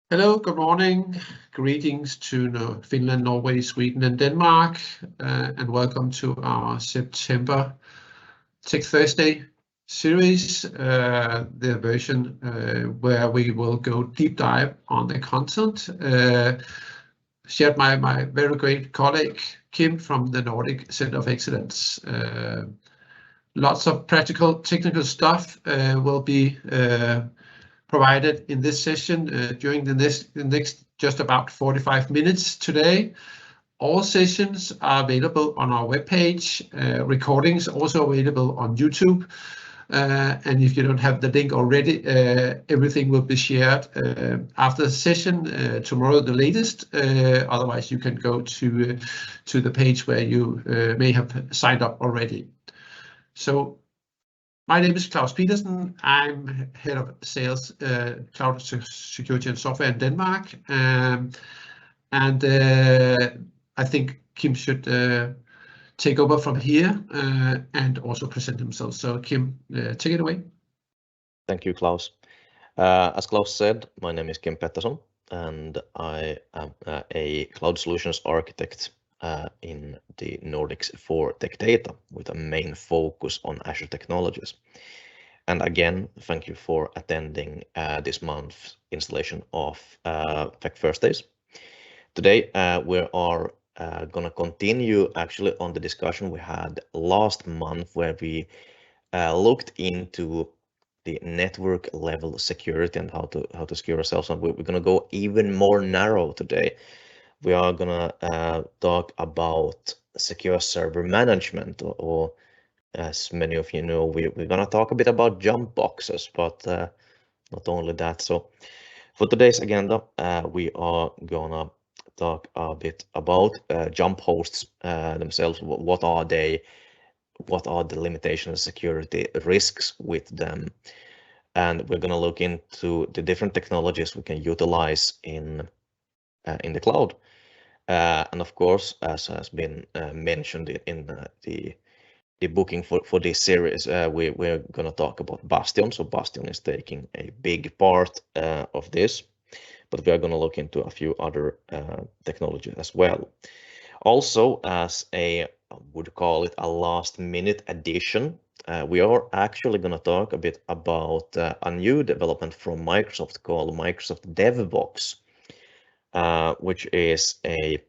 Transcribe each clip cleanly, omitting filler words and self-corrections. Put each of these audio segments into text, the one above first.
Hello, good morning. Greetings to Finland, Norway, Sweden, and Denmark, and welcome to our September TechThursday series, the version where we will go deep dive on the content. Shared my very great colleague, Kim from the Nordic Center of Excellence. Lots of practical technical stuff will be provided in this session during the next just about 45 minutes today. All sessions are available on our webpage. Recordings also available on YouTube. And if you don't have the link already, everything will be shared after the session tomorrow, the latest. Otherwise, you can go to the page where you may have signed up already. So my name is Claus Petersen. I'm head of sales, cloud security and software in Denmark. And I think Kim should take over from here and also present himself. So Kim, take it away. Thank you, Klaus. As Klaus said, my name is Kim Pettersson, and I am a cloud solutions architect in the Nordics for Tech Data, with a main focus on Azure technologies. And again, thank you for attending this month's installation of TechThursdays. Today, we are going to continue actually on the discussion we had last month, where we looked into the network level security and how to secure ourselves. And we're going to go even more narrow today. We are going to talk about secure server management, or as many of you know, we're going to talk a bit about jump boxes, but not only that. So for today's agenda, we are going to talk a bit about jump hosts themselves. What are they? What are the limitations, security risks with them? And we're going to look into the different technologies we can utilize in the cloud. And of course, as has been mentioned in the booking for this series, we're going to talk about Bastion. So Bastion is taking a big part of this, but we are going to look into a few other technologies as well. Also, as I would call it, a last minute addition, we are actually going to talk a bit about a new development from Microsoft called Microsoft Devbox, which is a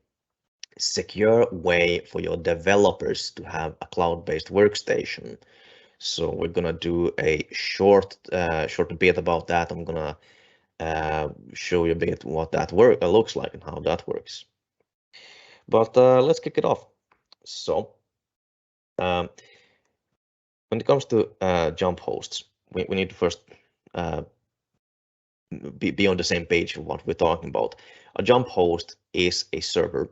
secure way for your developers to have a cloud-based workstation. So we're going to do a short bit about that. I'm going to show you a bit what that looks like and how that works. But let's kick it off. So when it comes to jump hosts, we need to first be on the same page of what we're talking about. A jump host is a server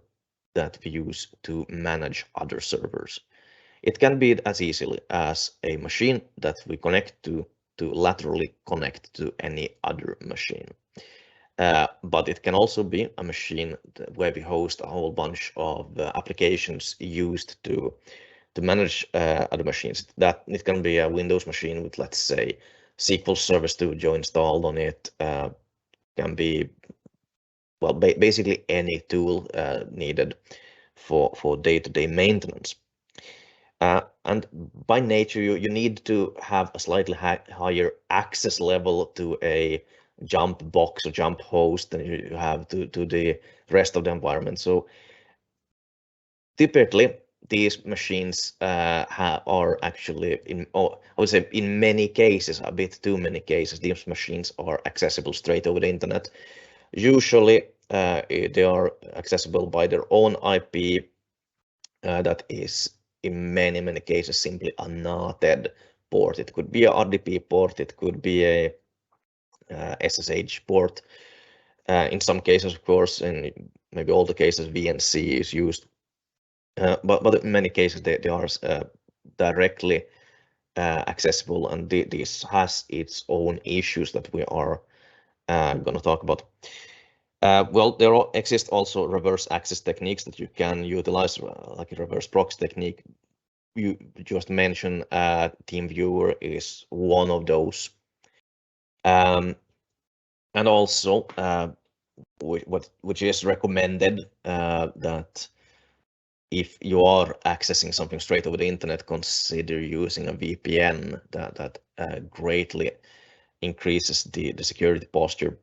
that we use to manage other servers. It can be as easily as a machine that we connect to laterally connect to any other machine. But it can also be a machine where we host a whole bunch of applications used to manage other machines. That it can be a Windows machine with, let's say, SQL Server Studio installed on it. Can be, well, basically any tool needed for day-to-day maintenance. And by nature, you need to have a slightly higher access level to a jump box or jump host than you have to the rest of the environment. So typically, these machines are actually, I would say in many cases, a bit too many cases, these machines are accessible straight over the internet. Usually, they are accessible by their own IP that is in many cases simply a NATed port. It could be a RDP port, it could be a SSH port. In some cases, of course, in maybe all the cases, VNC is used. But in many cases, they are directly accessible, and this has its own issues that we are going to talk about. Well, there exist also reverse access techniques that you can utilize, like a reverse proxy technique. You just mentioned TeamViewer is one of those. And also, which is recommended, that if you are accessing something straight over the internet, consider using a VPN that greatly increases the security posture.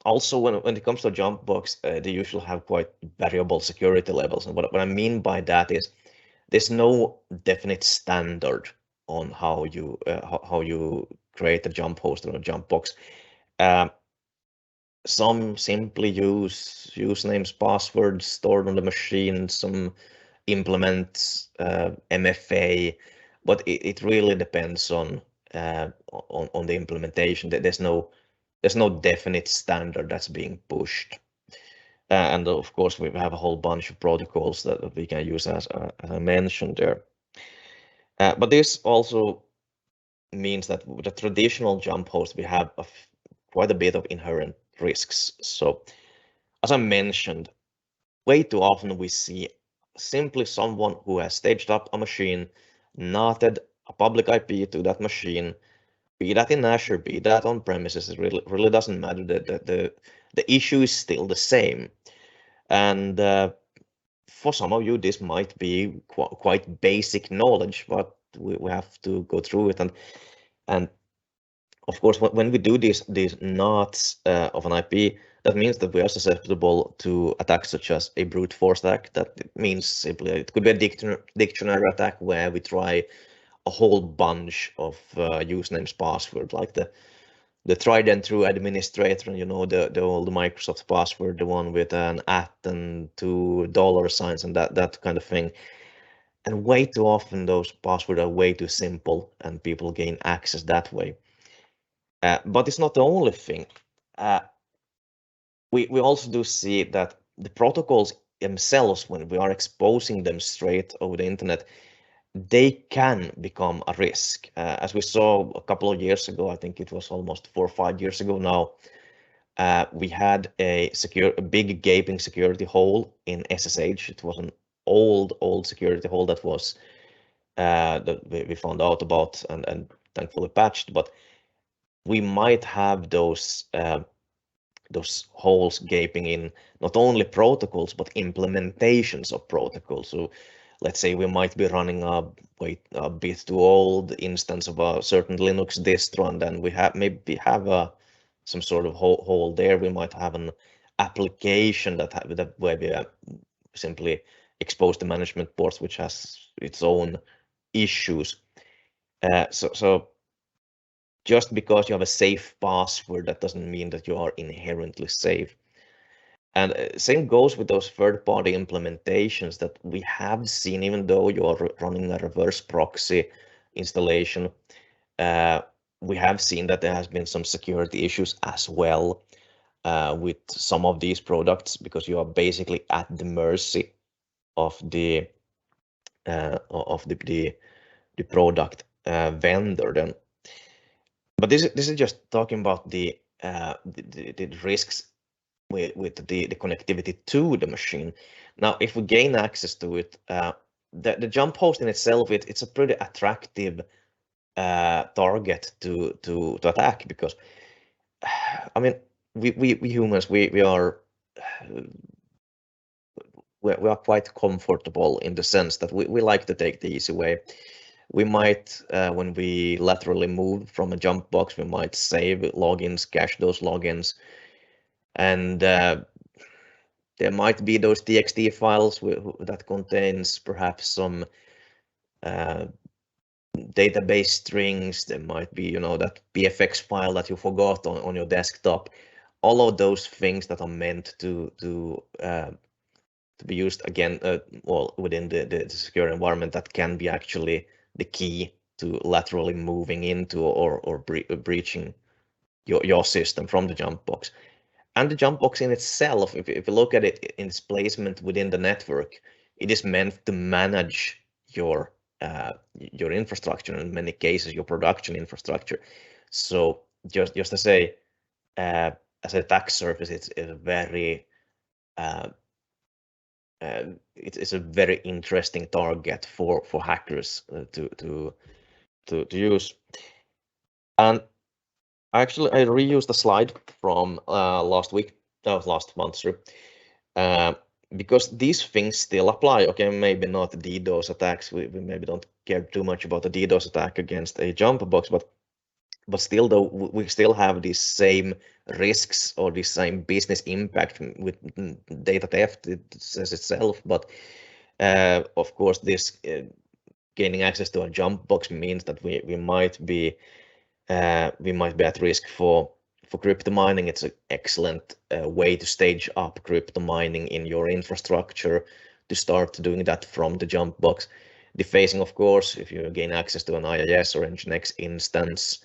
Also, when it comes to Jumpbox, they usually have quite variable security levels, and what I mean by that is there's no definite standard on how you create a jump host or a Jumpbox. Some simply use usernames, passwords stored on the machine. Some implement MFA, but it really depends on the implementation. There's no definite standard that's being pushed. And of course, we have a whole bunch of protocols that we can use, as I mentioned there. But this also means that with a traditional jump host, we have quite a bit of inherent risks. So, as I mentioned, way too often we see simply someone who has staged up a machine, knotted a public IP to that machine, be that in Azure, be that on premises. It really doesn't matter. The issue is still the same. And for some of you, this might be quite basic knowledge, but we have to go through it. And of course, when we do these knots of an IP, that means that we are susceptible to attacks such as a brute force attack. That means simply it could be a dictionary attack where we try a whole bunch of usernames, password, like the tried and true administrator, you know, the old Microsoft password, the one with an @ and $2 and that kind of thing. And way too often those passwords are way too simple and people gain access that way. But it's not the only thing. We also do see that the protocols themselves, when we are exposing them straight over the internet, they can become a risk. As we saw a couple of years ago, I think it was almost 4 or 5 years ago now, we had a big gaping security hole in SSH. It was an old security hole that was that we found out about and thankfully patched. But we might have those holes gaping in not only protocols but implementations of protocols. So let's say we might be running a bit too old instance of a certain Linux distro, and then we maybe have some sort of hole there. We might have an application where we simply expose the management ports, which has its own issues. So just because you have a safe password, that doesn't mean that you are inherently safe. And same goes with those third-party implementations that we have seen. Even though you are running a reverse proxy installation, we have seen that there has been some security issues as well with some of these products, because you are basically at the mercy of the product vendor then. But this is just talking about the risks with the connectivity to the machine. Now, if we gain access to it, the jump host in itself, it's a pretty attractive target to attack, because I mean, we humans, we are quite comfortable in the sense that we like to take the easy way. We might, when we laterally move from a jump box, we might save logins, cache those logins, and there might be those TXT files that contains perhaps some database strings. There might be, that PFX file that you forgot on your desktop. All of those things that are meant to be used again, within the secure environment, that can be actually the key to laterally moving into or breaching your system from the jump box. And the jump box in itself, if you look at it in its placement within the network, it is meant to manage your infrastructure, in many cases your production infrastructure. So just to say, as an attack surface, it's a very it's a very interesting target for hackers to use. And Actually, I reused the slide from last month, sorry. Because these things still apply. Okay, maybe not DDoS attacks. We maybe don't care too much about the DDoS attack against a jump box, but still, though, we still have these same risks or the same business impact with data theft. It says itself, but of course, this gaining access to a jump box means that we might be at risk for crypto mining. It's an excellent way to stage up crypto mining in your infrastructure, to start doing that from the jump box. Defacing, of course, if you gain access to an IIS or Nginx instance.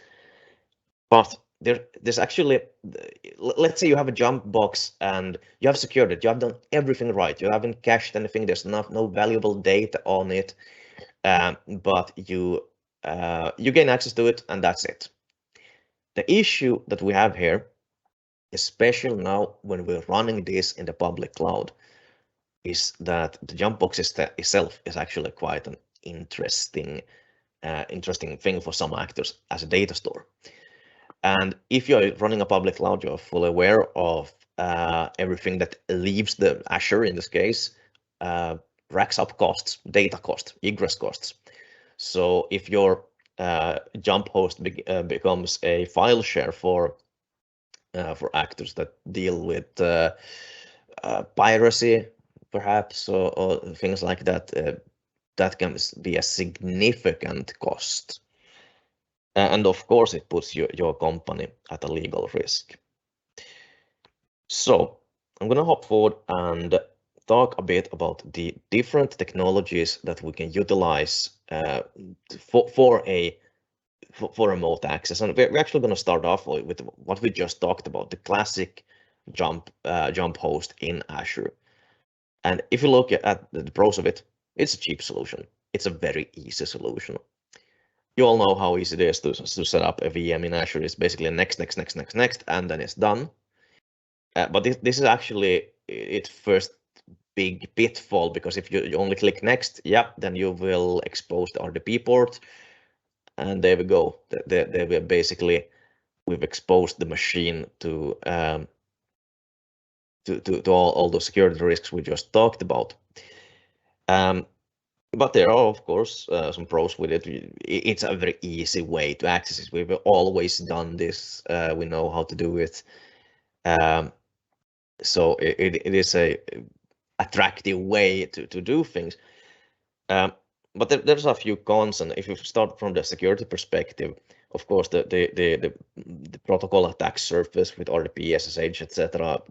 But there's actually, let's say you have a jump box and you have secured it, you have done everything right, you haven't cached anything, there's no valuable data on it, but you gain access to it and that's it. The issue that we have here, especially now when we're running this in the public cloud, is that the jump box itself is actually quite an interesting thing for some actors as a data store. And if you're running a public cloud, you're fully aware of everything that leaves the Azure, in this case, racks up costs, data costs, egress costs. So if your jump host becomes a file share for actors that deal with piracy, perhaps, or things like that, that can be a significant cost. And of course, it puts your company at a legal risk. So I'm going to hop forward and talk a bit about the different technologies that we can utilize for remote access. And we're actually going to start off with what we just talked about, the classic jump host in Azure. And if you look at the pros of it, it's a cheap solution. It's a very easy solution. You all know how easy it is to set up a VM in Azure. It's basically next, and then it's done. But this is actually its first big pitfall, because if you only click next, yeah, then you will expose the RDP port, and there we go. They were basically, we've exposed the machine to all those security risks we just talked about. But there are, of course, some pros with it. It's a very easy way to access it. We've always done this. We know how to do it. So it is a attractive way to do things. But there's a few cons, and if you start from the security perspective, of course, the protocol attack surface with RDP, SSH, etc.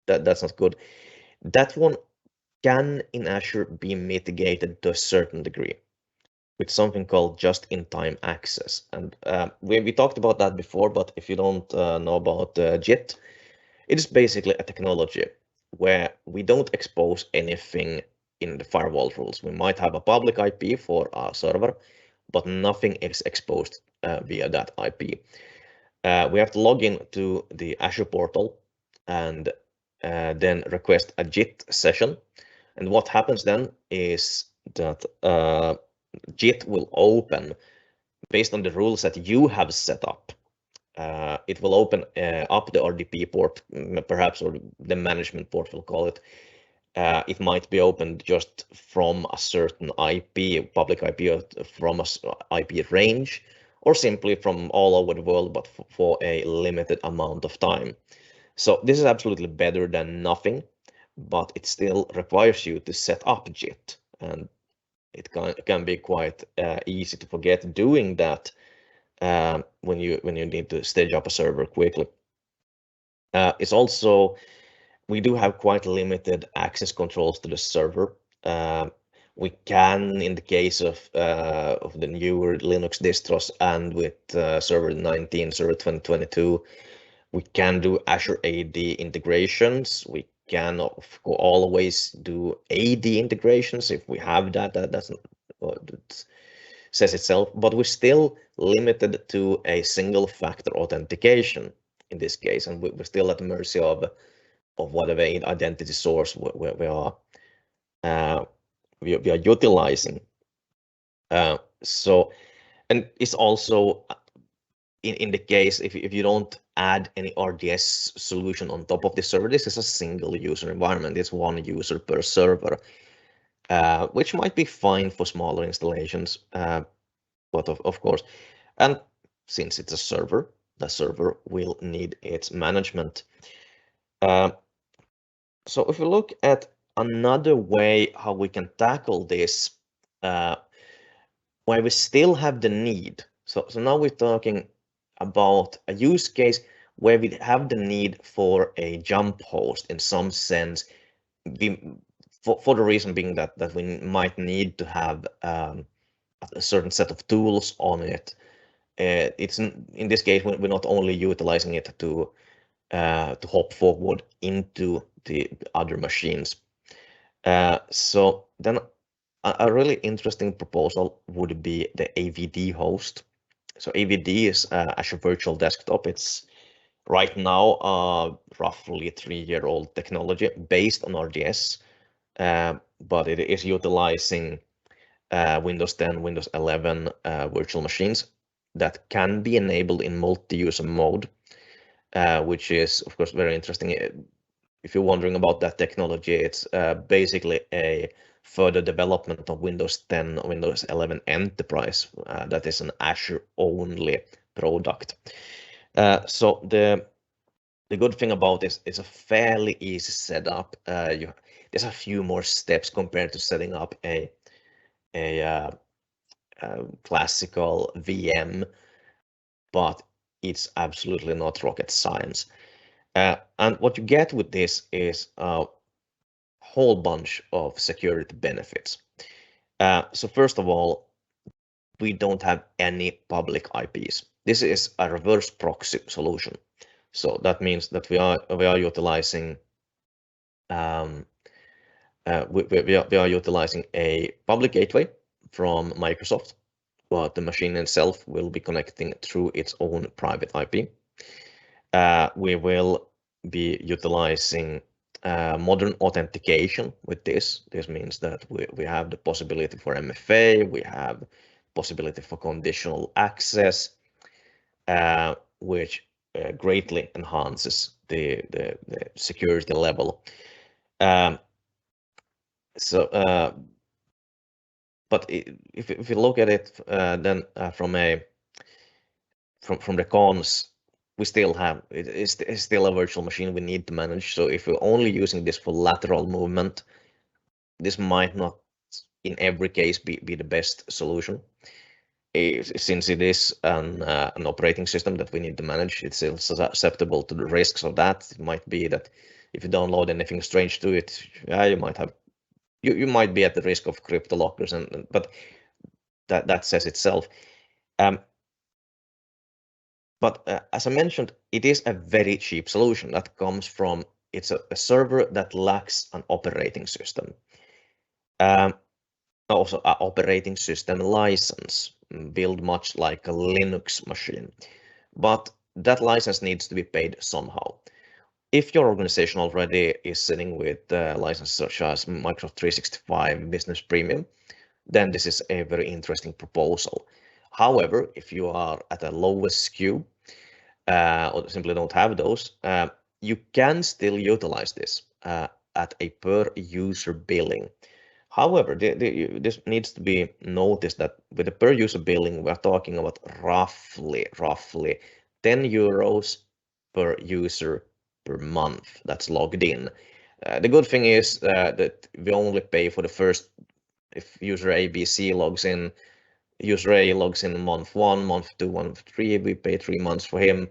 That's not good. That one can in Azure be mitigated to a certain degree with something called just-in-time access. And we talked about that before, but if you don't know about JIT, it is basically a technology where we don't expose anything in the firewall rules. We might have a public IP for our server, but nothing is exposed via that IP. We have to log in to the Azure portal and then request a JIT session. And what happens then is that JIT will open based on the rules that you have set up. It will open up the RDP port, perhaps, or the management port, we'll call it. It might be opened just from a certain IP, public IP, from a IP range, or simply from all over the world, but for a limited amount of time. So this is absolutely better than nothing, but it still requires you to set up JIT, and it can be quite easy to forget doing that when you need to stage up a server quickly. It's also, we do have quite limited access controls to the server. We can, in the case of the newer Linux distros and with Server 19, Server 2022, we can do Azure AD integrations. We can always do AD integrations if we have that. That says itself, but we're still limited to a single factor authentication in this case, and we're still at the mercy of whatever identity source we are utilizing. So, and it's also in the case if you don't add any RDS solution on top of the server, this is a single user environment. It's one user per server, which might be fine for smaller installations, but of course, and since it's a server, the server will need its management. So if we look at another way how we can tackle this, where we still have the need. So now we're talking about a use case where we have the need for a jump host in some sense, for the reason being that we might need to have a certain set of tools on it. It's in this case we're not only utilizing it to hop forward into the other machines. So then a really interesting proposal would be the AVD host. So AVD is Azure Virtual Desktop. It's right now roughly 3-year-old technology based on RDS, but it is utilizing Windows 10, Windows 11 virtual machines that can be enabled in multi-user mode, which is of course very interesting. If you're wondering about that technology, it's basically a further development of Windows 10, Windows 11 Enterprise. That is an Azure-only product. So the good thing about this is a fairly easy setup. There's a few more steps compared to setting up a classical VM, but it's absolutely not rocket science. And what you get with this is a whole bunch of security benefits. So first of all, we don't have any public IPs. This is a reverse proxy solution. So that means that we are utilizing we are utilizing a public gateway from Microsoft, but the machine itself will be connecting through its own private IP. We will be utilizing modern authentication with this. This means that we have the possibility for MFA, we have possibility for conditional access, which greatly enhances the security level. But if you look at it, then from the cons, we still have it's still a virtual machine we need to manage. So if we're only using this for lateral movement, this might not in every case be the best solution. Since it is an operating system that we need to manage, it's still susceptible to the risks of that. It might be that if you download anything strange to it, you might have you might be at the risk of crypto lockers, but that says itself. But as I mentioned, it is a very cheap solution that comes from it's a server that lacks an operating system. Also, an operating system license built much like a Linux machine, but that license needs to be paid somehow. If your organization already is sitting with licenses such as Microsoft 365 Business Premium, then this is a very interesting proposal. However, if you are at a lowest SKU or simply don't have those, you can still utilize this at a per user billing. However, this needs to be noticed that with the per user billing, we're talking about roughly 10 euros per user per month that's logged in. The good thing is that we only pay for the first. If user ABC logs in, user A logs in month 1, month 2, month 3, we pay 3 months for him.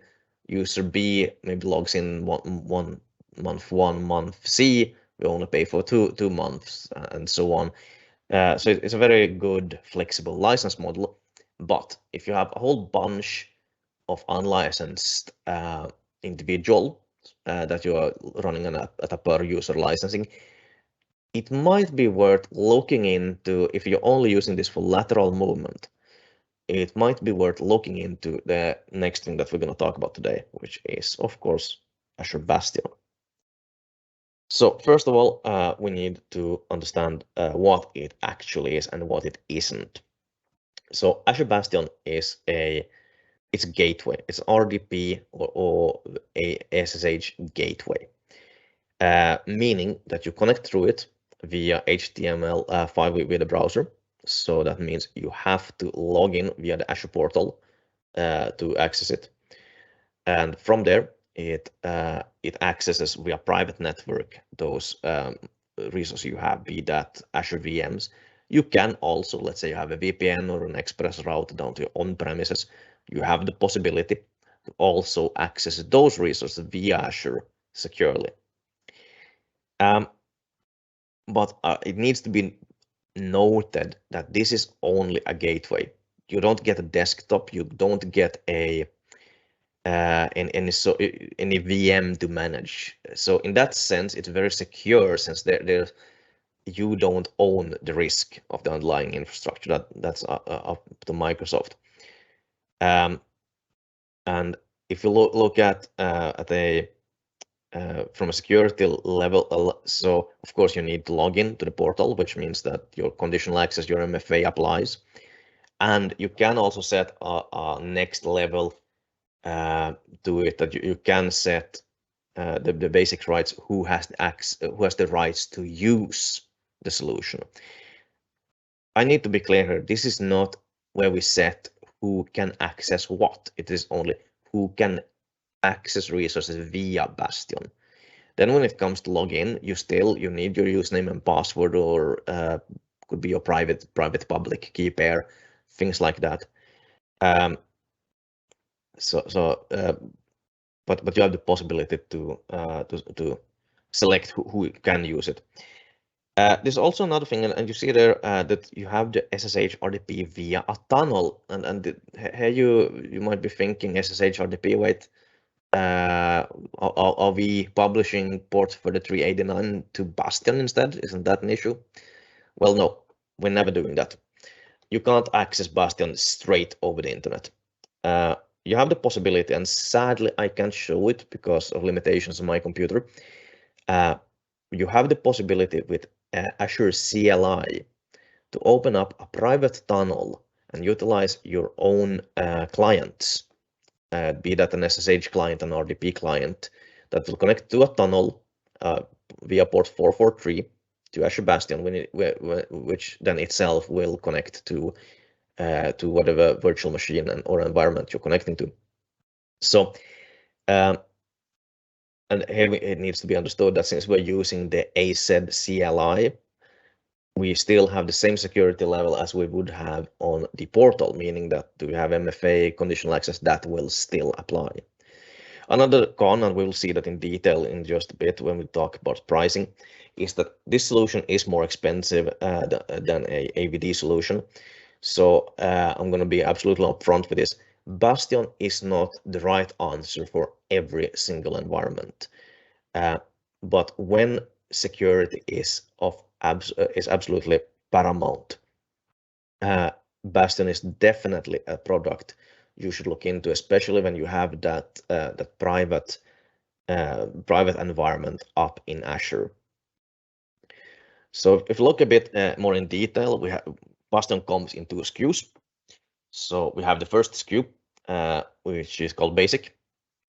User B maybe logs in month 1, month C, we only pay for two months, and so on. So it's a very good flexible license model. But if you have a whole bunch of unlicensed individual that you are running at a per user licensing, it might be worth looking into. If you're only using this for lateral movement, it might be worth looking into the next thing that we're going to talk about today, which is, of course, Azure Bastion. So first of all, we need to understand what it actually is and what it isn't. So Azure Bastion is a it's a gateway. It's RDP or a SSH gateway, meaning that you connect through it via HTML5 with the browser. So that means you have to log in via the Azure portal to access it. And from there, it accesses via private network those resources you have, be that Azure VMs. You can also, let's say you have a VPN or an express route down to your on-premises. You have the possibility to also access those resources via Azure securely. But it needs to be noted that this is only a gateway. You don't get a desktop. You don't get a any VM to manage. So in that sense, it's very secure since you don't own the risk of the underlying infrastructure. That's up to Microsoft. And if you look at from a security level, so of course you need to log in to the portal, which means that your conditional access, your MFA applies, and you can also set a next level to it, that you can set the basic rights, who has the rights to use the solution. I need to be clear here, this is not where we set who can access what. It is only who can access resources via Bastion. Then when it comes to login, you need your username and password, or could be your private public key pair, things like that. But you have the possibility to select who can use it. There's also another thing, and you see there that you have the SSH RDP via a tunnel, and here you might be thinking SSH RDP. Wait, are we publishing port 3389 to Bastion instead? Isn't that an issue? Well, no, we're never doing that. You can't access Bastion straight over the internet. You have the possibility, and sadly I can't show it because of limitations on my computer. You have the possibility with Azure CLI to open up a private tunnel and utilize your own clients, be that an SSH client, an RDP client, that will connect to a tunnel via port 443 to Azure Bastion, which then itself will connect to whatever virtual machine or environment you're connecting to. So, and here it needs to be understood that since we're using the AZ CLI, we still have the same security level as we would have on the portal, meaning that we have MFA conditional access that will still apply. Another con, and we will see that in detail in just a bit when we talk about pricing, is that this solution is more expensive than a AVD solution. So I'm going to be absolutely upfront with this. Bastion is not the right answer for every single environment. But when security is absolutely paramount, Bastion is definitely a product you should look into, especially when you have that private environment up in Azure. So if you look a bit more in detail, we have Bastion comes in two SKUs. So we have the first SKU, which is called Basic,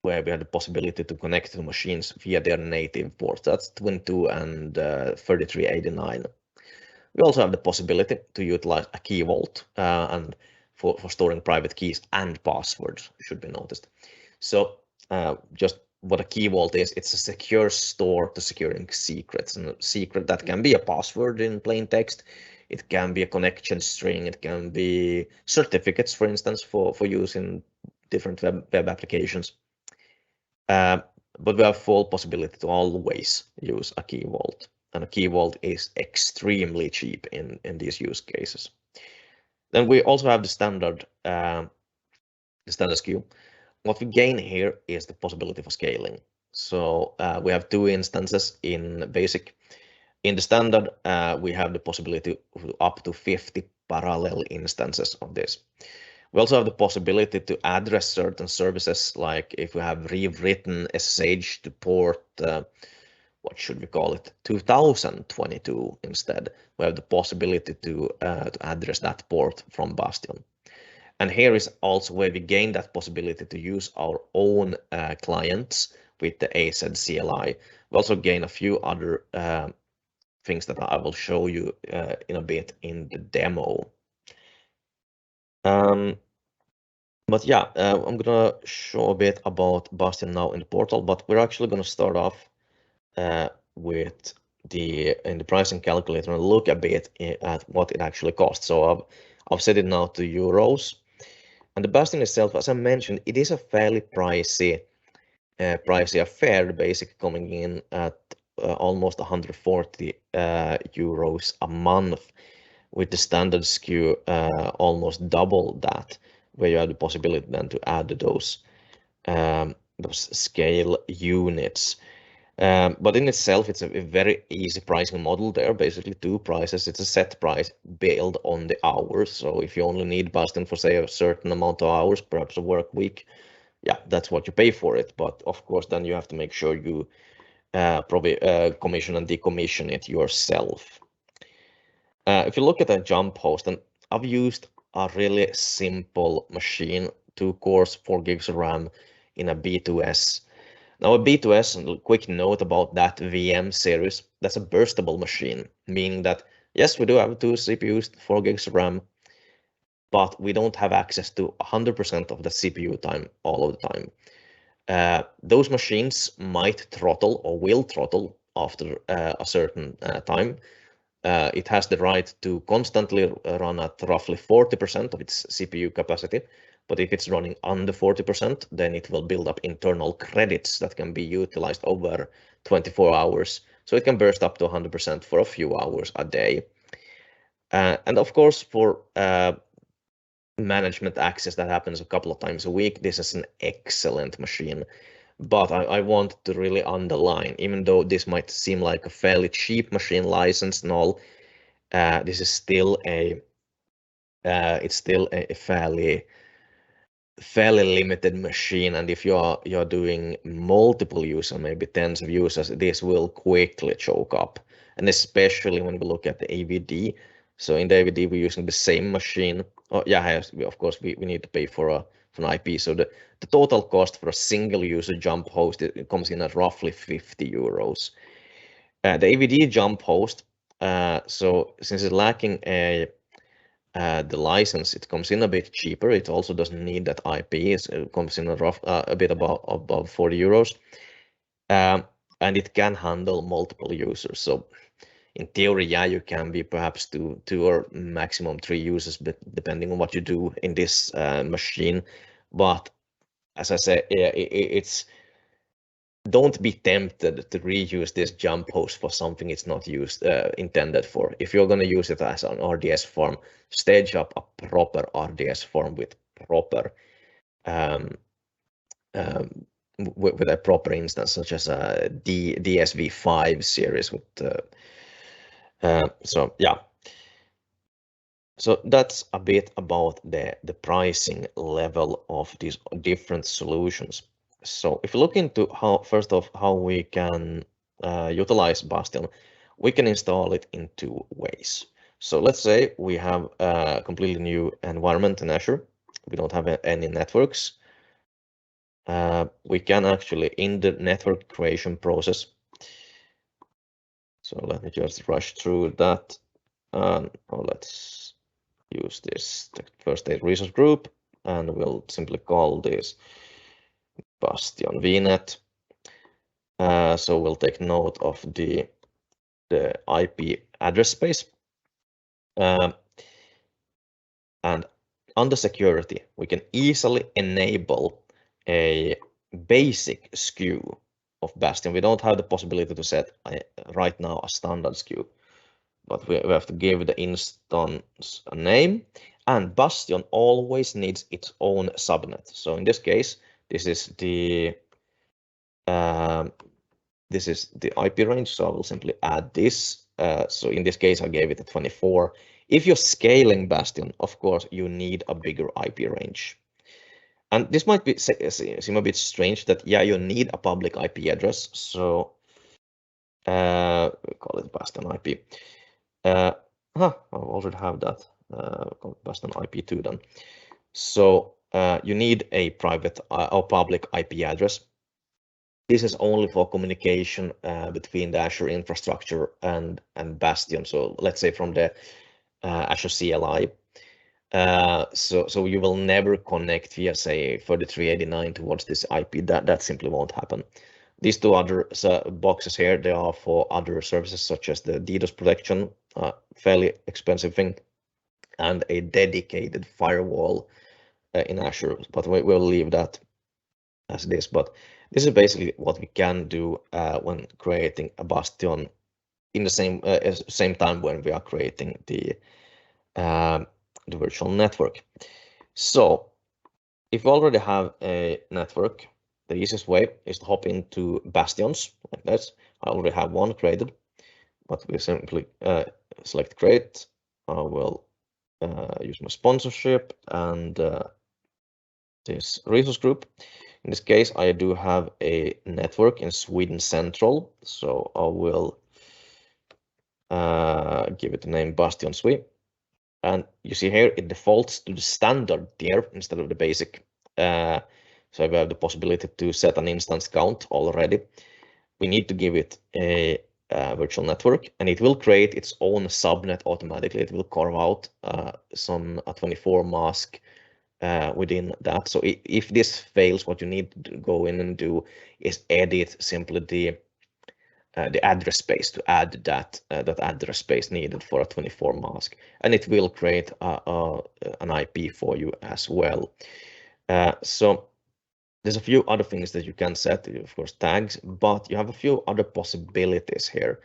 where we have the possibility to connect to machines via their native ports. That's 22 and 3389. We also have the possibility to utilize a key vault and for storing private keys and passwords, should be noticed. So just what a key vault is, it's a secure store to securing secrets, and a secret that can be a password in plain text. It can be a connection string. It can be certificates, for instance, for use in different web applications. But we have full possibility to always use a key vault, and a key vault is extremely cheap in these use cases. Then we also have the standard SKU. What we gain here is the possibility for scaling. So we have two instances in Basic. In the standard, we have the possibility of up to 50 parallel instances of this. We also have the possibility to address certain services, like if we have rewritten SSH to port, what should we call it, 2022 instead. We have the possibility to address that port from Bastion. And here is also where we gain that possibility to use our own clients with the AZ CLI. We also gain a few other things that I will show you in a bit in the demo. But yeah, I'm gonna show a bit about Bastion now in the portal, but we're actually gonna start off with in the pricing calculator and look a bit at what it actually costs. So I've set it now to euros, and the Bastion itself, as I mentioned, it is a fairly pricey affair, basically coming in at almost 140 euros a month, with the standard SKU almost double that, where you have the possibility then to add those scale units. But in itself, it's a very easy pricing model there, basically two prices. It's a set price built on the hours. So if you only need Bastion for, say, a certain amount of hours, perhaps a work week, yeah, that's what you pay for it. But of course, then you have to make sure you probably commission and decommission it yourself. If you look at a jump host, and I've used a really simple machine, 2 cores, 4 gigs of RAM in a B2S. Now a B2S, and a quick note about that VM series, that's a burstable machine, meaning that yes, we do have 2 CPUs, 4 gigs of RAM, but we don't have access to 100% of the CPU time all of the time. Those machines might throttle or will throttle after a certain time. It has the right to constantly run at roughly 40% of its CPU capacity, but if it's running under 40%, then it will build up internal credits that can be utilized over 24 hours. So it can burst up to 100% for a few hours a day. And of course, for management access that happens a couple of times a week, this is an excellent machine. But I want to really underline, even though this might seem like a fairly cheap machine license and all, this is still it's still a fairly limited machine, and if you're doing multiple users, maybe tens of users, this will quickly choke up, and especially when we look at the AVD. So in the AVD, we're using the same machine. Oh yeah, of course we need to pay for an IP. So the total cost for a single user jump host, it comes in at roughly 50 euros. The AVD jump host, so since it's lacking the license, it comes in a bit cheaper. It also doesn't need that IP. It comes in a bit above 40 euros, and it can handle multiple users. So in theory, yeah, you can be perhaps two or maximum 3 users, but depending on what you do in this machine. But as I said, it's don't be tempted to reuse this jump host for something it's not intended for. If you're going to use it as an RDS farm, stage up a proper RDS farm with proper with a proper instance, such as a DSV5 series with so yeah. So that's a bit about the pricing level of these different solutions. So if you look into how we can utilize Bastion, we can install it in 2 ways. So let's say we have a completely new environment in Azure. We don't have any networks. We can actually, in the network creation process, so let me just rush through that. Let's use this TechThursday resource group, and we'll simply call this Bastion VNet. So we'll take note of the IP address space. And under security, we can easily enable a basic SKU of Bastion. We don't have the possibility to set right now a standard SKU, but we have to give the instance a name, and Bastion always needs its own subnet. So in this case, this is the IP range, so I will simply add this. So in this case, I gave it a 24. If you're scaling Bastion, of course, you need a bigger IP range. And this might seem a bit strange that, yeah, you need a public IP address. So we call it Bastion IP. I already have that. Call it Bastion IP2 then. So you need a private or public IP address. This is only for communication between the Azure infrastructure and Bastion. So let's say from the Azure CLI. So you will never connect via, say, 3389 towards this IP. That simply won't happen. These two other boxes here, they are for other services such as the DDoS protection, fairly expensive thing, and a dedicated firewall in Azure. But we'll leave that as this. But this is basically what we can do when creating a Bastion in the same time when we are creating the virtual network. So if you already have a network, the easiest way is to hop into Bastions like this. I already have one created, but we simply select create. I will use my sponsorship and this resource group. In this case, I do have a network in Sweden Central, so I will give it the name Bastion Sweden. And you see here, it defaults to the standard tier instead of the basic. So we have the possibility to set an instance count already. We need to give it a virtual network, and it will create its own subnet automatically. It will carve out a 24 mask within that. So if this fails, what you need to go in and do is edit simply the address space to add that address space needed for a 24 mask, and it will create an IP for you as well. So there's a few other things that you can set, of course, tags, but you have a few other possibilities here.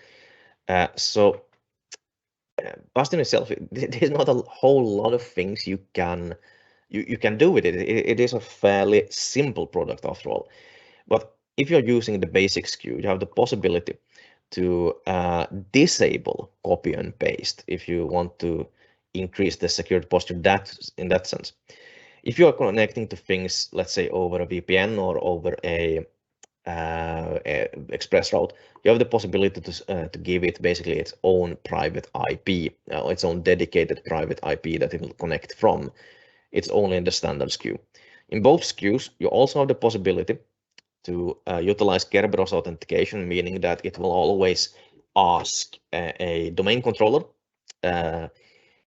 So Bastion itself, there's not a whole lot of things you can do with it. It is a fairly simple product after all. But if you're using the basic SKU, you have the possibility to disable copy and paste if you want to increase the security posture in that sense. If you are connecting to things, let's say over a VPN or over a express route, you have the possibility to give it basically its own private IP, its own dedicated private IP that it will connect from. It's only in the standard SKU. In both SKUs, you also have the possibility to utilize Kerberos authentication, meaning that it will always ask a domain controller.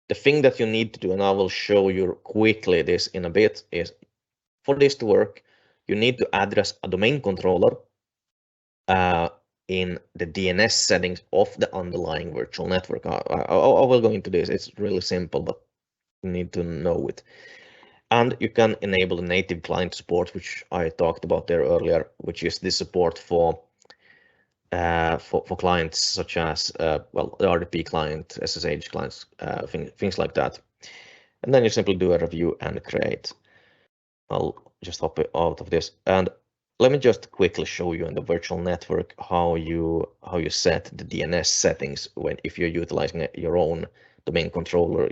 The thing that you need to do, and I will show you quickly this in a bit, is for this to work, you need to address a domain controller in the DNS settings of the underlying virtual network. I will go into this. It's really simple, but you need to know it. And you can enable the native client support, which I talked about there earlier, which is the support for clients such as well, the RDP client, SSH clients, things like that. And then you simply do a review and create. I'll just hop out of this, and let me just quickly show you in the virtual network how you set the DNS settings if you're utilizing your own domain controller.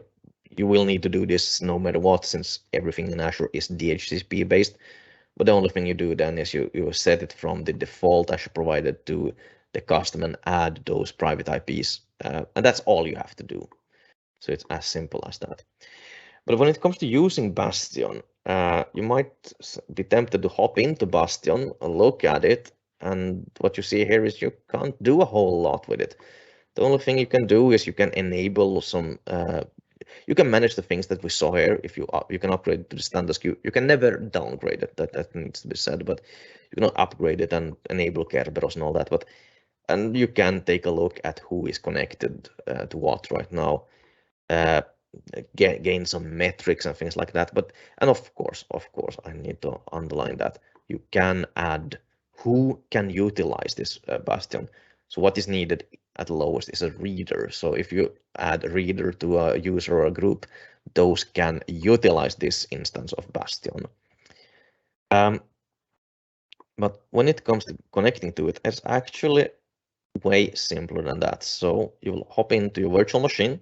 You will need to do this no matter what, since everything in Azure is DHCP based. But the only thing you do then is you set it from the default Azure provided to the custom and add those private IPs. And that's all you have to do. So it's as simple as that. But when it comes to using Bastion, you might be tempted to hop into Bastion and look at it. And what you see here is you can't do a whole lot with it. The only thing you can do is you can enable some you can manage the things that we saw here. If you can upgrade it to the standard SKU, you can never downgrade it. That needs to be said, but you cannot upgrade it and enable Kerberos and all that. And you can take a look at who is connected to what right now, gain some metrics and things like that. And of course, I need to underline that you can add who can utilize this Bastion. So what is needed at the lowest is a reader. So if you add a reader to a user or a group, those can utilize this instance of Bastion. But when it comes to connecting to it, it's actually way simpler than that. So you will hop into your virtual machine.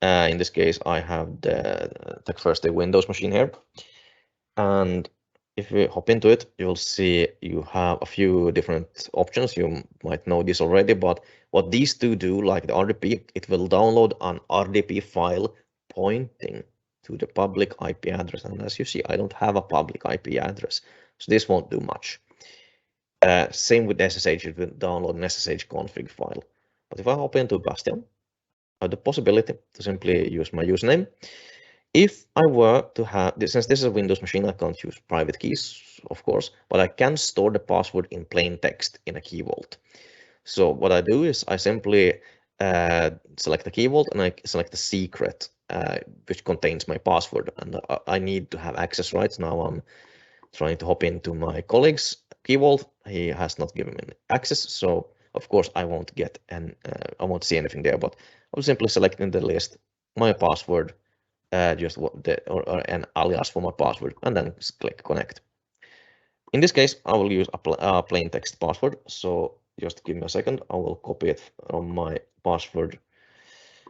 In this case, I have the TechThursday Windows machine here. And if we hop into it, you'll see you have a few different options. You might know this already, but what these two do, like the RDP, it will download an RDP file pointing to the public IP address. And as you see, I don't have a public IP address, so this won't do much. Same with SSH, it will download an SSH config file. But if I hop into Bastion, I have the possibility to simply use my username. If I were to have, since this is a Windows machine, I can't use private keys, of course, but I can store the password in plain text in a key vault. So what I do is I simply select the key vault and I select the secret, which contains my password. And I need to have access rights. Now I'm trying to hop into my colleague's key vault. He has not given me access, so of course I won't get I won't see anything there. But I'll simply select in the list my password, just what or an alias for my password, and then click connect. In this case, I will use a plain text password. So just give me a second. I will copy it from my password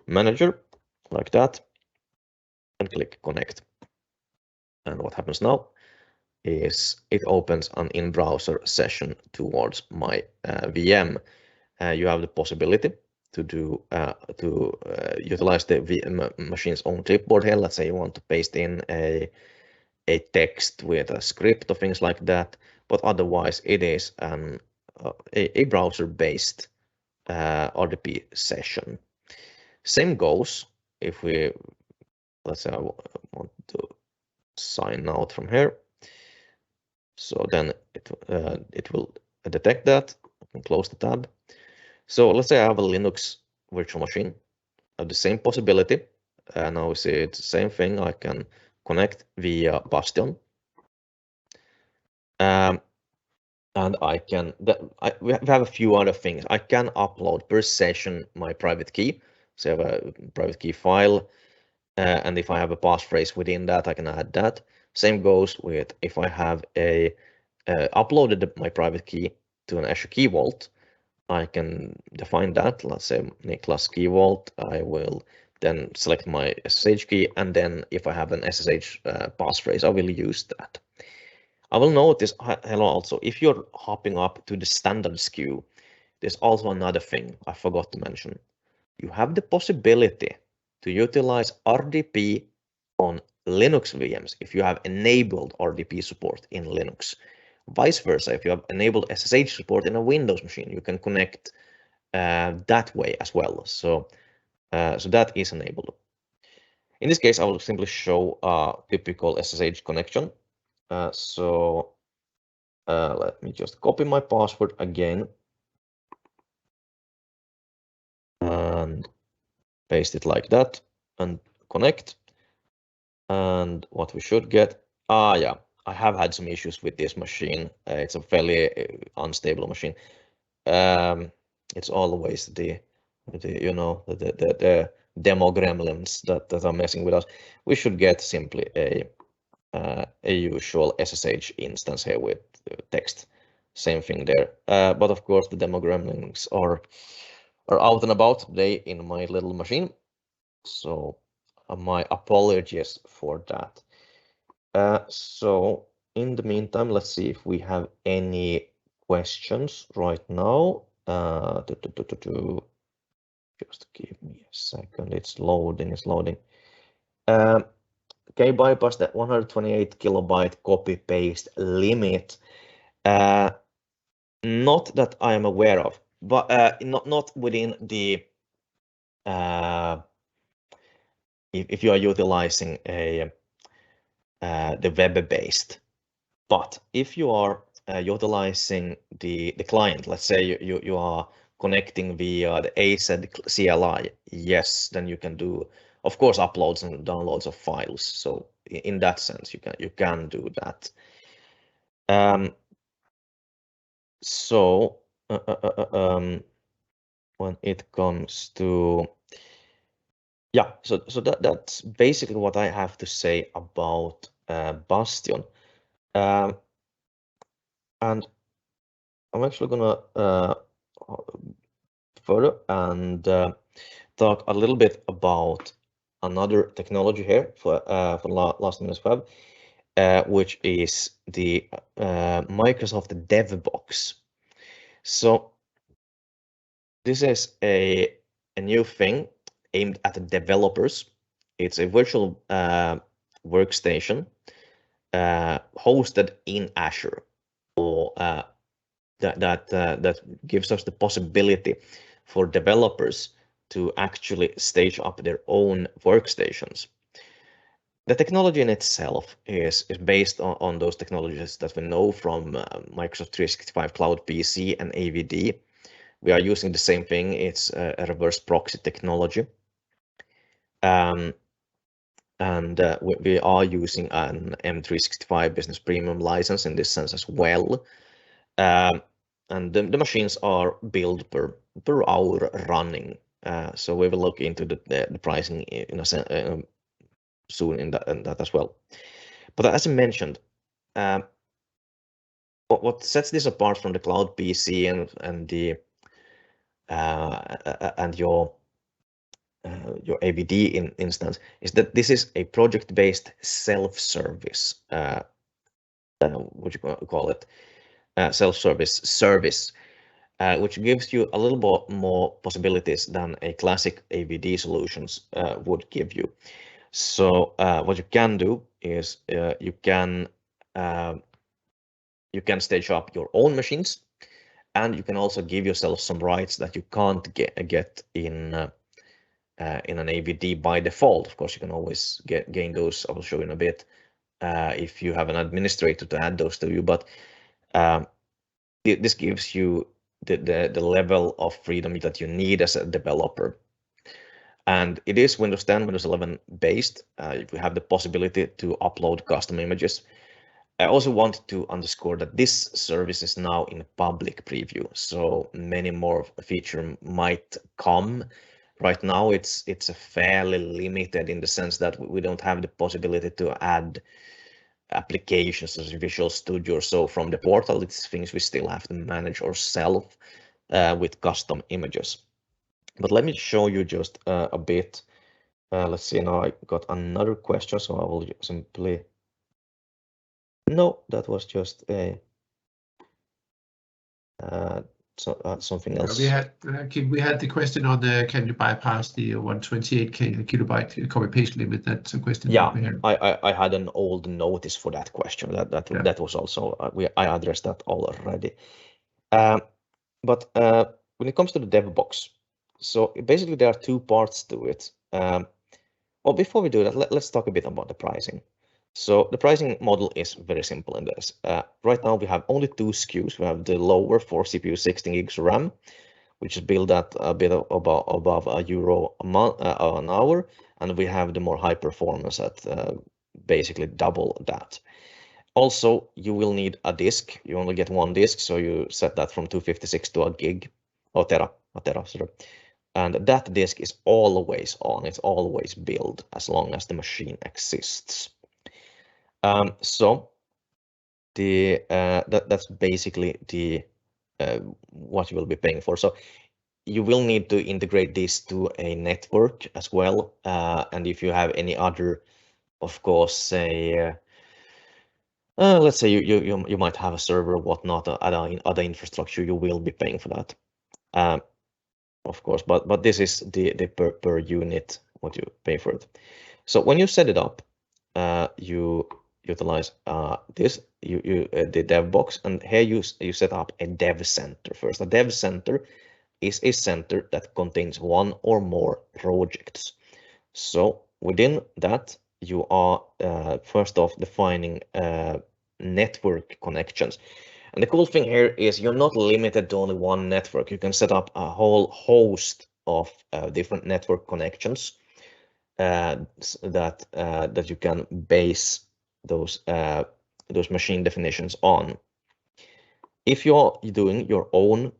manager like that, and click connect. And what happens now is it opens an in-browser session towards my VM. You have the possibility to do utilize the machine's own clipboard here. Let's say you want to paste in a text with a script or things like that, but otherwise it is a browser-based RDP session. Same goes if we, let's say I want to sign out from here. So then it will detect that. I can close the tab. So let's say I have a Linux virtual machine. I have the same possibility. Now we see it's the same thing. I can connect via Bastion. And I can, we have a few other things. I can upload per session my private key. So I have a private key file. And if I have a passphrase within that, I can add that. Same goes with if I have uploaded my private key to an Azure Key Vault, I can define that. Let's say Niklas Key Vault. I will then select my SSH key, and then if I have an SSH passphrase, I will use that. I will notice, hello, also, if you're hopping up to the standards queue, there's also another thing I forgot to mention. You have the possibility to utilize RDP on Linux VMs if you have enabled RDP support in Linux. Vice versa, if you have enabled SSH support in a Windows machine, you can connect that way as well. So that is enabled. In this case, I will simply show a typical SSH connection. So let me just copy my password again and paste it like that and connect. And what we should get, yeah, I have had some issues with this machine. It's a fairly unstable machine. It's always the you know, the demo gremlins that are messing with us. We should get simply a usual SSH instance here with text. Same thing there. But of course, the demo gremlins are out and about today in my little machine. So my apologies for that. So in the meantime, let's see if we have any questions right now. Just give me a second. It's loading. Can you bypass that 128 kilobyte copy paste limit? Not that I am aware of, but not within the if you are utilizing the web-based. But if you are utilizing the client, let's say you are connecting via the AZ CLI, yes, then you can do, of course, uploads and downloads of files. So in that sense, you can do that. So when it comes to so that's basically what I have to say about Bastion. And I'm actually gonna further and talk a little bit about another technology here for last minute web, which is the Microsoft Devbox. So this is a new thing aimed at the developers. It's a virtual workstation hosted in Azure, or that gives us the possibility for developers to actually stage up their own workstations. The technology in itself is based on those technologies that we know from Microsoft 365 Cloud PC and AVD. We are using the same thing. It's a reverse proxy technology. We are using an M365 Business Premium license in this sense as well. And the machines are billed per hour running. So we will look into the pricing in a soon in that as well. But as I mentioned, what sets this apart from the cloud PC and your AVD instance is that this is a project-based self-service. What you call it? Self-service service, which gives you a little bit more possibilities than a classic AVD solutions would give you. So what you can do is you can stage up your own machines, and you can also give yourself some rights that you can't get in an AVD by default. Of course, you can always gain those. I will show you in a bit if you have an administrator to add those to you. But this gives you the level of freedom that you need as a developer. And it is Windows 10, Windows 11 based. We have the possibility to upload custom images. I also want to underscore that this service is now in public preview, so many more features might come. Right now, it's a fairly limited in the sense that we don't have the possibility to add applications such as Visual Studio or so from the portal. It's things we still have to manage ourselves with custom images. But let me show you just a bit. Let's see, now I got another question, so I will simply... No, that was just a something else. We had the question on can you bypass the 128 kilobyte copy paste limit? That's a question. Yeah, I had an old notice for that question. That was also I addressed that already. But when it comes to the Devbox, so basically there are two parts to it. Well, before we do that, let's talk a bit about the pricing. So the pricing model is very simple in this. Right now we have only two SKUs. We have the lower 4 CPU 16 gigs RAM, which is billed at a bit above €1 an hour, and we have the more high performance at basically double that. Also, you will need a disk. You only get one disk, so you set that from 256 to a gig, or tera, sorry. And that disk is always on. It's always billed as long as the machine exists. So that's basically the what you will be paying for. So you will need to integrate this to a network as well. And if you have any other, of course, say, let's say you might have a server or whatnot, other infrastructure, you will be paying for that, of course. But this is the per unit what you pay for it. So when you set it up, you utilize the Devbox, and here you set up a dev center first. A dev center is a center that contains one or more projects. So within that, you are first off defining network connections. And the cool thing here is you're not limited to only one network. You can set up a whole host of different network connections that you can base those machine definitions on. If you're doing your own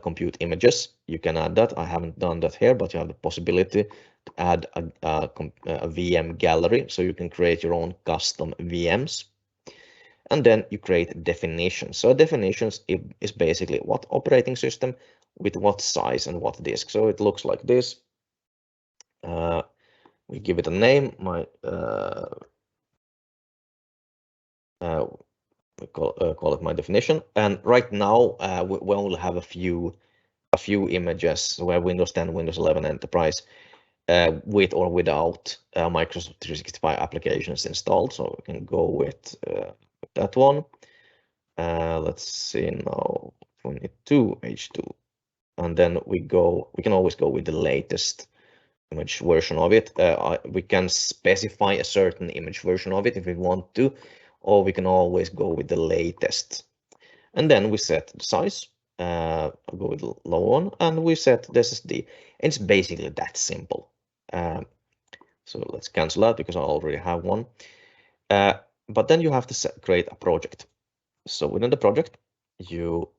compute images, you can add that. I haven't done that here, but you have the possibility to add a VM gallery, so you can create your own custom VMs. And then you create definitions. So definitions is basically what operating system with what size and what disk. So it looks like this. We give it a name. We call it my definition. And right now we only have a few images where Windows 10, Windows 11 Enterprise. with or without Microsoft 365 applications installed. So we can go with that one. Let's see now, 22 H2, and then we can always go with the latest image version of it. We can specify a certain image version of it if we want to, or we can always go with the latest. And then we set the size. I'll go with the low one, and we set the SSD. It's basically that simple. So let's cancel that because I already have one. But then you have to create a project. So within the project, you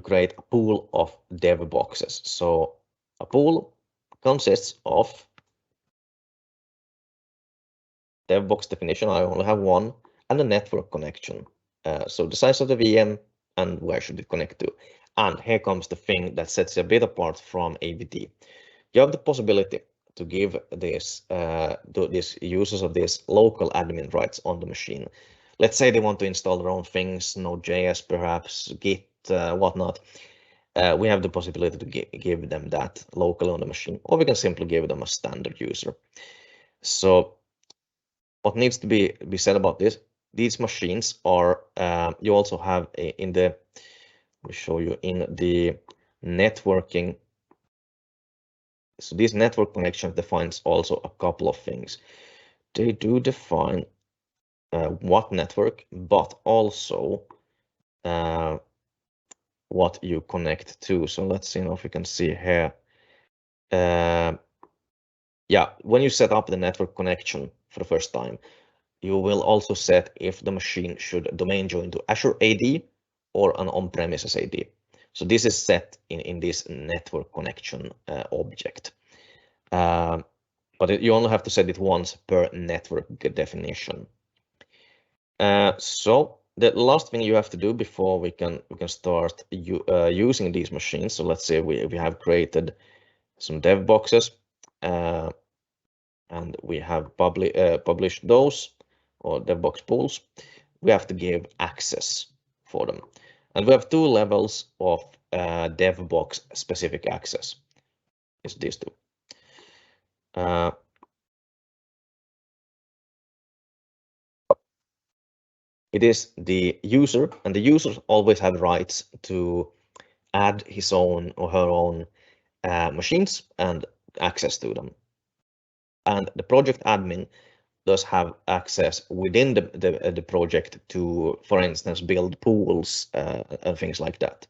create a pool of dev boxes. So a pool consists of dev box definition. I only have one, and a network connection. So the size of the VM and where should it connect to. And here comes the thing that sets it a bit apart from AVD. You have the possibility to give these users of this local admin rights on the machine. Let's say they want to install their own things, Node.js, perhaps Git, whatnot. We have the possibility to give them that locally on the machine, or we can simply give them a standard user. So what needs to be said about this? These machines are you also have in the. Let me show you in the networking. So this network connection defines also a couple of things. They do define what network, but also what you connect to. So let's see if we can see here. Yeah, when you set up the network connection for the first time, you will also set if the machine should domain join to Azure AD or an on-premises AD. So this is set in this network connection object. But you only have to set it once per network definition. So the last thing you have to do before we can start using these machines. So let's say we have created some dev boxes and we have published those or Devbox pools. We have to give access for them, and we have two levels of Devbox specific access. It's these two. It is the user, and the users always have rights to add his own or her own machines and access to them. And the project admin does have access within the project to, for instance, build pools and things like that.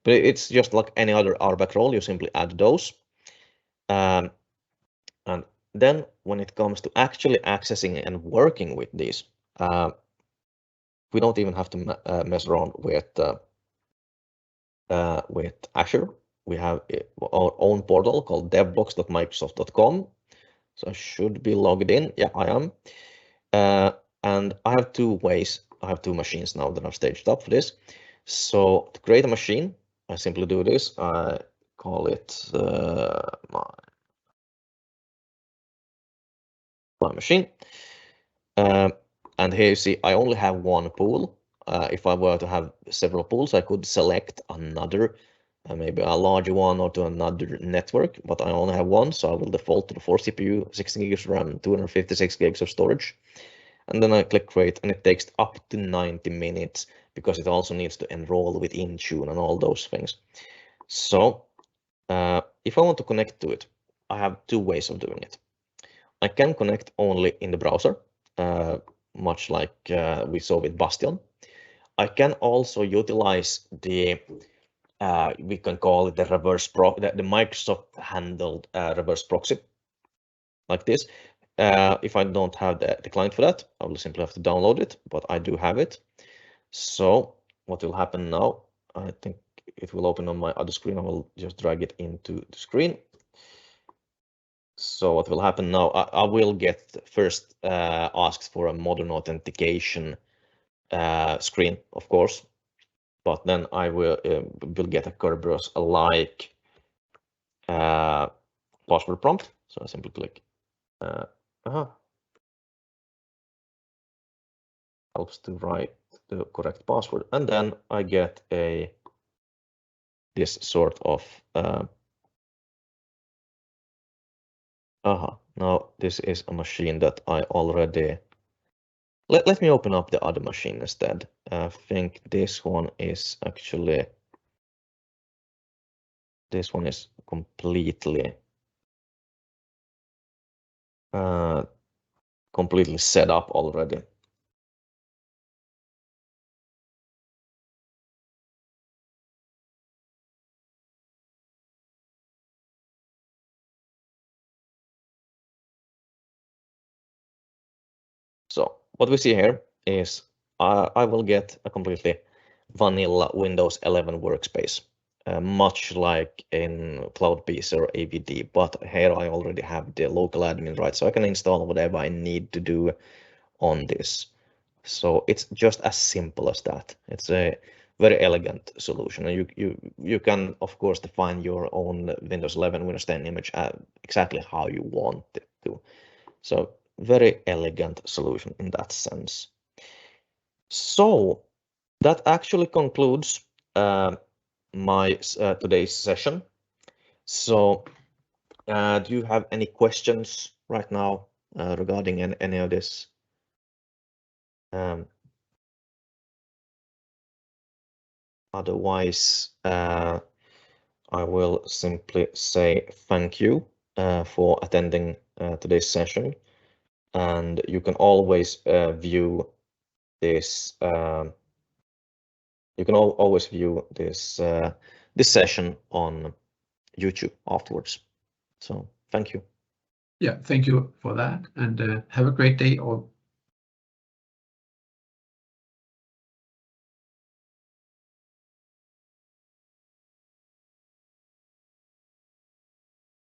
But it's just like any other RBAC role, you simply add those. And then when it comes to actually accessing and working with these, we don't even have to mess around with Azure. We have our own portal called devbox.microsoft.com. So I should be logged in. Yeah, I am. And I have two ways. I have two machines now that I've staged up for this. So to create a machine, I simply do this. I call it my machine. And here you see I only have one pool. If I were to have several pools, I could select another, maybe a larger one or to another network, but I only have one, so I will default to the 4 CPU, 16 gigs of RAM, 256 gigs of storage. And then I click create, and it takes up to 90 minutes because it also needs to enroll with Intune and all those things. So if I want to connect to it, I have two ways of doing it. I can connect only in the browser, much like we saw with Bastion. I can also utilize the, we can call it the reverse the Microsoft handled reverse proxy, like this. If I don't have the client for that, I will simply have to download it, but I do have it. So what will happen now, I think it will open on my other screen. I will just drag it into the screen. So what will happen now, I will get first asked for a modern authentication screen, of course, but then I will get a Kerberos-like password prompt. So I simply click helps to write the correct password, and then I get this sort of Now this is a machine that I already. Let me open up the other machine instead. I think this one is actually. This one is completely set up already. So what we see here is I will get a completely vanilla Windows 11 workspace, much like in CloudBees or AVD, but here I already have the local admin rights, so I can install whatever I need to do on this. So it's just as simple as that. It's a very elegant solution, and you can of course define your own Windows 11, Windows 10 image exactly how you want it to. So very elegant solution in that sense. So that actually concludes my today's session. So do you have any questions right now regarding any of this? Otherwise, I will simply say thank you for attending today's session, and you can always view this. You can always view this this session on YouTube afterwards. So thank you. Yeah, thank you for that, and have a great day or